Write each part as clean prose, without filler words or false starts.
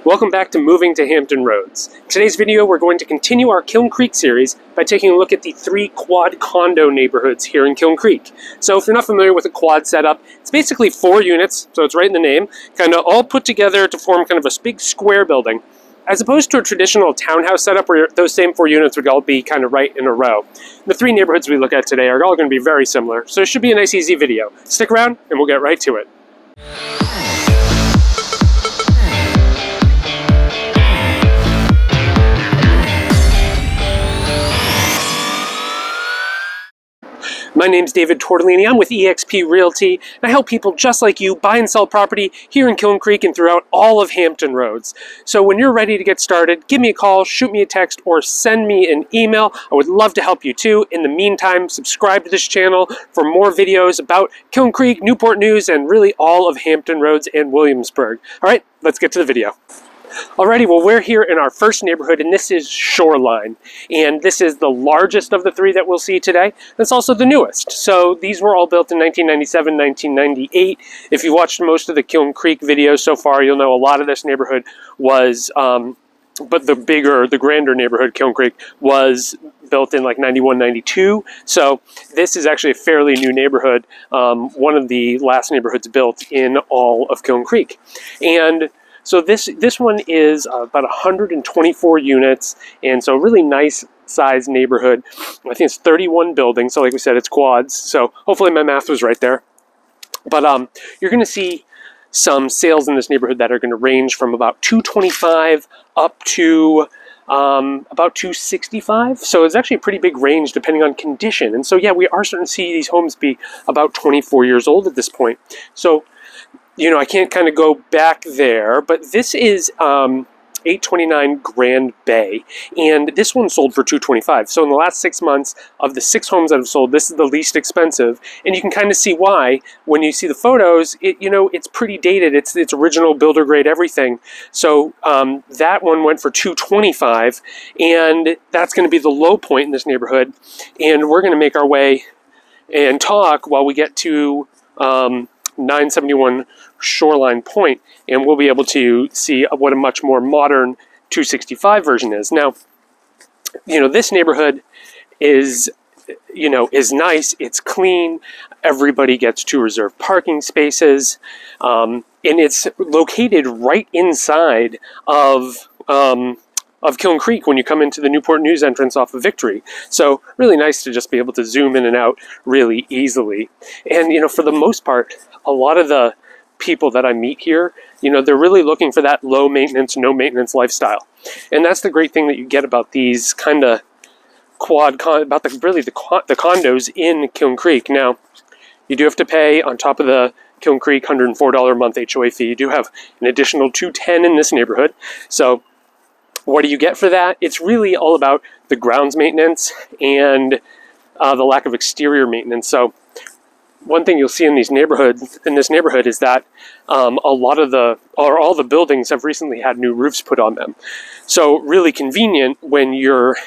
Welcome back to Moving to Hampton Roads. In today's video, we're going to continue our Kiln Creek series by taking a look at the 3 quad condo neighborhoods here in Kiln Creek. So if you're not familiar with a quad setup, it's basically 4 units, so it's right in the name, kind of all put together to form kind of a big square building, as opposed to a traditional townhouse setup where those same 4 units would all be kind of right in a row. The 3 neighborhoods we look at today are all going to be very similar, so it should be a nice, easy video. Stick around, and we'll get right to it. My name's David Tortellini. I'm with eXp Realty, and I help people just like you buy and sell property here in Kiln Creek and throughout all of Hampton Roads. So when you're ready to get started, give me a call, shoot me a text, or send me an email. I would love to help you too. In the meantime, subscribe to this channel for more videos about Kiln Creek, Newport News, and really all of Hampton Roads and Williamsburg. All right, let's get to the video. Alrighty, well, we're here in our first neighborhood, and this is Shoreline. And this is the largest of the 3 that we'll see today. It's also the newest. So these were all built in 1997, 1998. If you watched most of the Kiln Creek videos so far, you'll know a lot of this neighborhood was, but the grander neighborhood, Kiln Creek, was built in like 91, 92. So this is actually a fairly new neighborhood, one of the last neighborhoods built in all of Kiln Creek. And so this one is about 124 units, and so a really nice sized neighborhood. I think it's 31 buildings, so like we said, it's quads, so hopefully my math was right there. But you're going to see some sales in this neighborhood that are going to range from about $225 up to about $265. So it's actually a pretty big range depending on condition. And so yeah, we are starting to see these homes be about 24 years old at this point. So you know, I can't kind of go back there, but this is 829 Grand Bay, and this one sold for $225. So in the last 6 months, of the 6 homes that have sold, this is the least expensive, and you can kind of see why when you see the photos. It's pretty dated. It's original builder grade everything. So that one went for $225, and that's going to be the low point in this neighborhood. And we're going to make our way and talk while we get to 971 Shoreline Point, and we'll be able to see what a much more modern 265 version is. Now, this neighborhood is nice, it's clean, everybody gets 2 reserved parking spaces, and it's located right inside of Kiln Creek when you come into the Newport News entrance off of Victory. So really nice to just be able to zoom in and out really easily. And for the most part, a lot of the people that I meet here, they're really looking for that low maintenance, no maintenance lifestyle. And that's the great thing that you get about these kind of about the condos in Kiln Creek. Now, you do have to pay on top of the Kiln Creek $104 a month HOA fee. You do have an additional $210 in this neighborhood. So what do you get for that? It's really all about the grounds maintenance and the lack of exterior maintenance. So one thing you'll see in this neighborhood is that all the buildings have recently had new roofs put on them. So really convenient when you're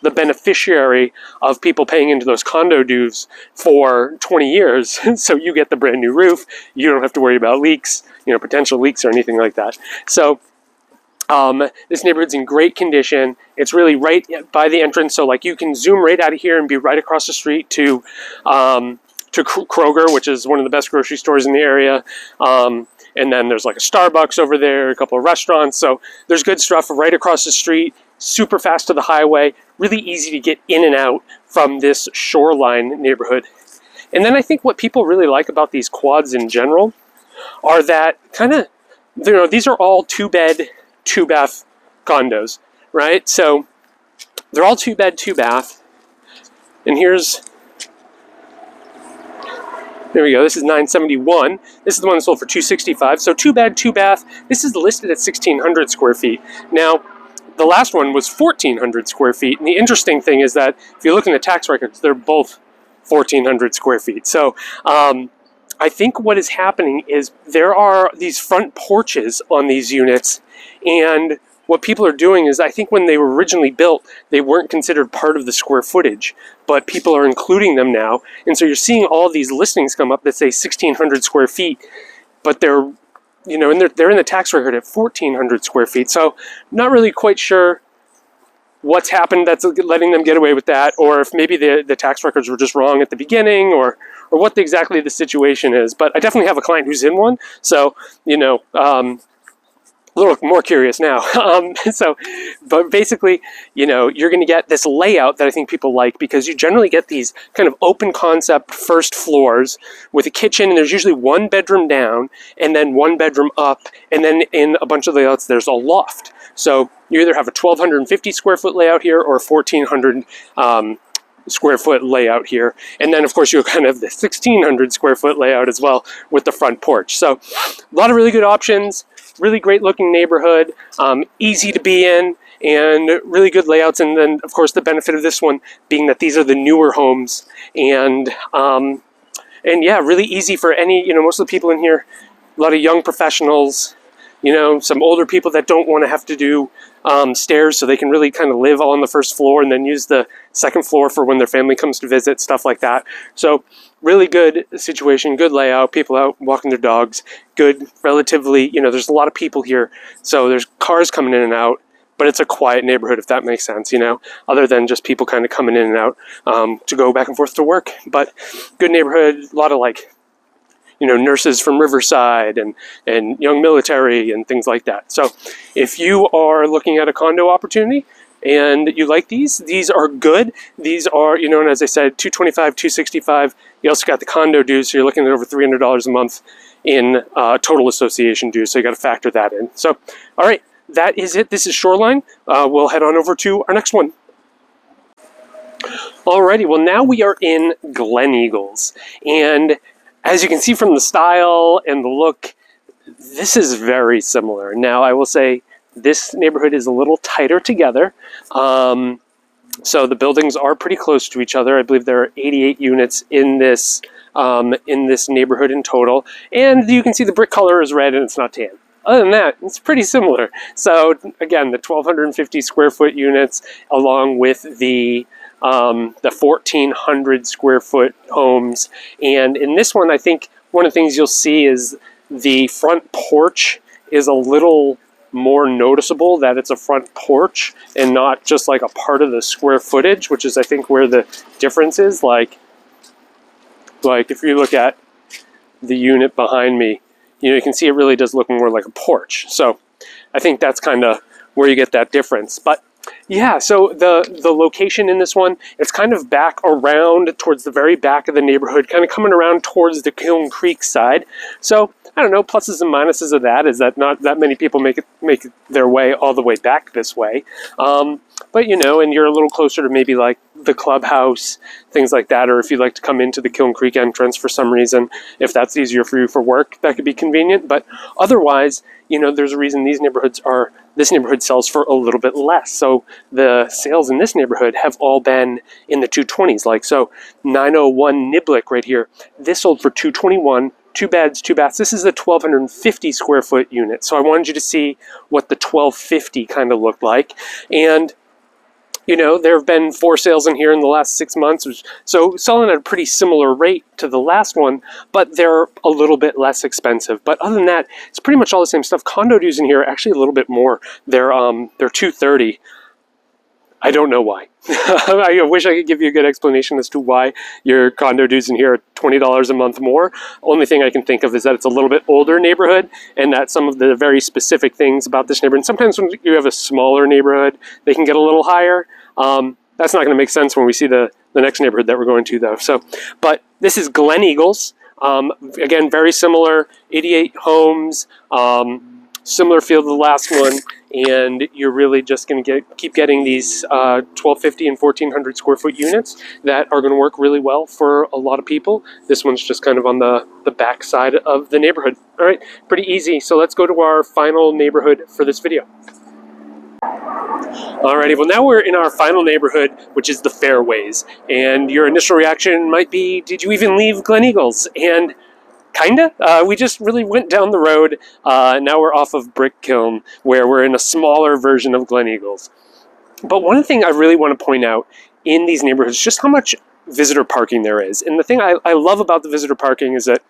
the beneficiary of people paying into those condo dues for 20 years. So you get the brand new roof. You don't have to worry about leaks, potential leaks or anything like that. So this neighborhood's in great condition. It's really right by the entrance, so like you can zoom right out of here and be right across the street to Kroger, which is one of the best grocery stores in the area. And then there's like a Starbucks over there, a couple of restaurants. So there's good stuff right across the street, super fast to the highway, really easy to get in and out from this Shoreline neighborhood. And then I think what people really like about these quads in general are that these are all 2-bed, 2-bath condos, right? So they're all 2-bed, 2-bath. And there we go. This is 971. This is the one that sold for $265. So 2-bed, 2-bath. This is listed at 1,600 square feet. Now, the last one was 1,400 square feet. And the interesting thing is that if you look in the tax records, they're both 1,400 square feet. So I think what is happening is there are these front porches on these units, and what people are doing is, I think when they were originally built, they weren't considered part of the square footage, but people are including them now. And so you're seeing all these listings come up that say 1,600 square feet, but they're you know, and they're in the tax record at 1,400 square feet. So not really quite sure what's happened that's letting them get away with that, or if maybe the tax records were just wrong at the beginning, or what exactly the situation is. But I definitely have a client who's in one, so, you know, a little more curious now. But basically, you know, you're going to get this layout that I think people like, because you generally get these kind of open concept first floors with a kitchen, and there's usually one bedroom down and then one bedroom up, and then in a bunch of layouts there's a loft. So you either have a 1,250 square foot layout here or a 1,400 square foot layout here. And then of course you'll kind of have the 1,600 square foot layout as well with the front porch. So a lot of really good options, really great looking neighborhood, easy to be in, and really good layouts. And then of course the benefit of this one being that these are the newer homes, and yeah, really easy for any, you know, most of the people in here, a lot of young professionals, you know, some older people that don't want to have to do stairs, so they can really kind of live on the first floor and then use the second floor for when their family comes to visit, stuff like that. So really good situation, good layout, people out walking their dogs, good, relatively, you know, there's a lot of people here, so there's cars coming in and out, but it's a quiet neighborhood, if that makes sense, you know, other than just people kind of coming in and out to go back and forth to work. But good neighborhood, a lot of, like, you know, nurses from Riverside and young military and things like that. So if you are looking at a condo opportunity and you like these are good. These are, you know, and as I said, $225, $265. You also got the condo dues, so you're looking at over $300 a month in total association dues, so you got to factor that in. So, all right, that is it. This is Shoreline. We'll head on over to our next one. Alrighty, well now we are in Gleneagles, and as you can see from the style and the look, this is very similar. Now, I will say this neighborhood is a little tighter together. So the buildings are pretty close to each other. I believe there are 88 units in this neighborhood in total. And you can see the brick color is red and it's not tan. Other than that, it's pretty similar. So again, the 1,250 square foot units along with the 1,400 square foot homes. And in this one, I think one of the things you'll see is the front porch is a little more noticeable, that it's a front porch and not just like a part of the square footage, which is I think where the difference is. Like if you look at the unit behind me, you know, you can see it really does look more like a porch. So I think that's kind of where you get that difference. But yeah, so the location in this one, it's kind of back around towards the very back of the neighborhood, kind of coming around towards the Kiln Creek side. So I don't know, pluses and minuses of that is that not that many people make their way all the way back this way. But you know, and you're a little closer to maybe like the clubhouse, things like that, or if you'd like to come into the Kiln Creek entrance for some reason, if that's easier for you for work, that could be convenient. But otherwise, you know, there's a reason this neighborhood sells for a little bit less. So the sales in this neighborhood have all been in the 220s. Like, so 901 Niblick right here, this sold for 221, 2 beds, 2 baths. This is the 1,250 square foot unit. So I wanted you to see what the 1,250 kind of looked like. And you know, there have been 4 sales in here in the last 6 months, so selling at a pretty similar rate to the last one, but they're a little bit less expensive. But other than that, it's pretty much all the same stuff. Condo dues in here are actually a little bit more. They're $230. I don't know why. I wish I could give you a good explanation as to why your condo dues in here are $20 a month more. Only thing I can think of is that it's a little bit older neighborhood, and that some of the very specific things about this neighborhood, and sometimes when you have a smaller neighborhood, they can get a little higher. That's not going to make sense when we see the next neighborhood that we're going to, though. So, but this is Gleneagles. Again, very similar, 88 homes, similar feel to the last one, and you're really just going to keep getting these 1,250 and 1,400 square foot units that are going to work really well for a lot of people. This one's just kind of on the back side of the neighborhood. All right, pretty easy. So let's go to our final neighborhood for this video. Alrighty, well now we're in our final neighborhood, which is the Fairways. And your initial reaction might be, did you even leave Gleneagles? And kinda. We just really went down the road. Now we're off of Brick Kiln, where we're in a smaller version of Gleneagles. But one thing I really want to point out in these neighborhoods is just how much visitor parking there is. And the thing I love about the visitor parking is that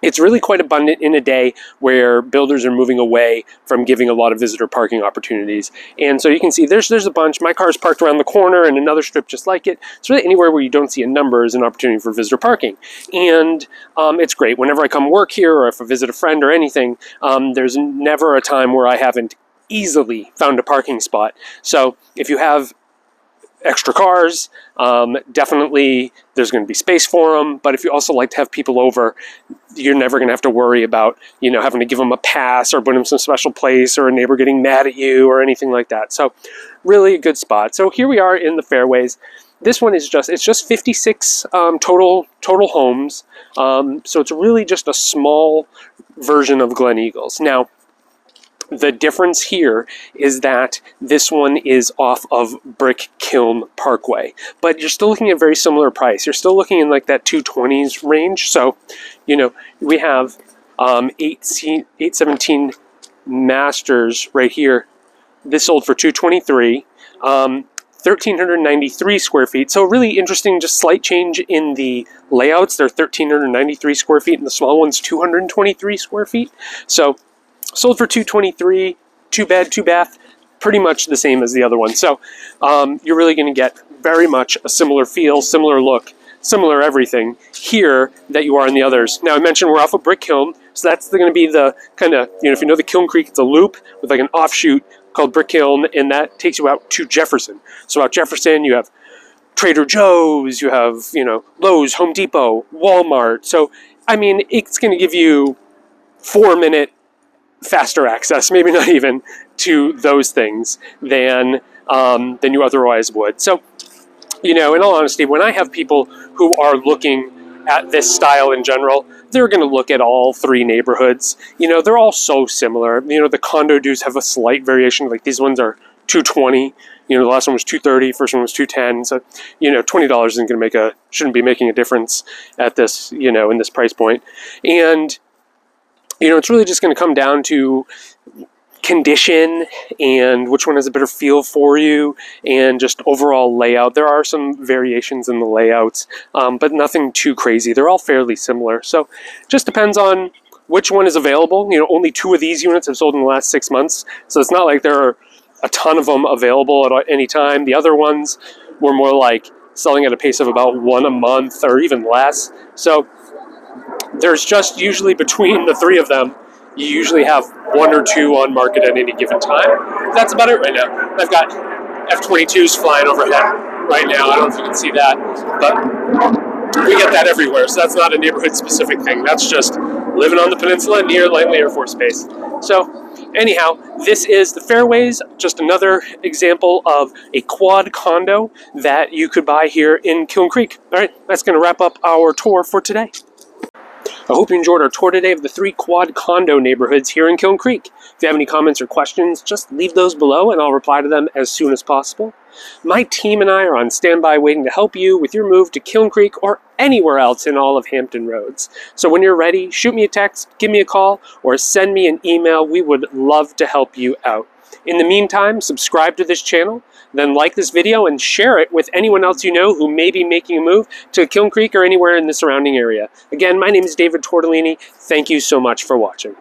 It's really quite abundant in a day where builders are moving away from giving a lot of visitor parking opportunities. And so you can see there's a bunch. My car's parked around the corner and another strip just like it. It's really anywhere where you don't see a number is an opportunity for visitor parking. And it's great. Whenever I come work here or if I visit a friend or anything, there's never a time where I haven't easily found a parking spot. So if you have extra cars, definitely there's going to be space for them. But if you also like to have people over, you're never going to have to worry about, having to give them a pass or put them in some special place or a neighbor getting mad at you or anything like that. So really a good spot. So here we are in the Fairways. This one is it's just 56 total homes. So it's really just a small version of Gleneagles. Now, the difference here is that this one is off of Brick Kiln Parkway, but you're still looking at very similar price. You're still looking in like that 220s range. So, we have 817 Masters right here. This sold for 223, 1,393 square feet. So really interesting, just slight change in the layouts. They're 1,393 square feet, and the small one's 223 square feet. So sold for 223, 2 bed, 2 bath, pretty much the same as the other one. So you're really going to get very much a similar feel, similar look, similar everything here that you are in the others. Now I mentioned we're off of Brick Kiln, so that's going to be the kind of, if you know the Kiln Creek, it's a loop with like an offshoot called Brick Kiln, and that takes you out to Jefferson. So out Jefferson you have Trader Joe's, you have, Lowe's, Home Depot, Walmart. So, it's going to give you 4-minute faster access, maybe not even, to those things than you otherwise would. So, in all honesty, when I have people who are looking at this style in general, they're going to look at all 3 neighborhoods. They're all so similar. The condo dues have a slight variation. Like these ones are 220. The last one was 230. First one was 210. So, $20 isn't going to shouldn't be making a difference at this, in this price point. And it's really just going to come down to condition and which one has a better feel for you and just overall layout. There are some variations in the layouts, but nothing too crazy. They're all fairly similar. So just depends on which one is available. Only 2 of these units have sold in the last 6 months. So it's not like there are a ton of them available at any time. The other ones were more like selling at a pace of about 1 a month or even less. So there's just usually between the 3 of them, you usually have 1 or 2 on market at any given time. That's about it right now. I've got F-22s flying overhead right now. I don't know if you can see that, but we get that everywhere. So that's not a neighborhood-specific thing. That's just living on the peninsula near Langley Air Force Base. So anyhow, this is the Fairways, just another example of a quad condo that you could buy here in Kiln Creek. All right, that's going to wrap up our tour for today. I hope you enjoyed our tour today of the 3 quad condo neighborhoods here in Kiln Creek. If you have any comments or questions, just leave those below and I'll reply to them as soon as possible. My team and I are on standby waiting to help you with your move to Kiln Creek or anywhere else in all of Hampton Roads. So when you're ready, shoot me a text, give me a call, or send me an email. We would love to help you out. In the meantime, subscribe to this channel, then like this video and share it with anyone else you know who may be making a move to Kiln Creek or anywhere in the surrounding area. Again, my name is David Tortellini. Thank you so much for watching.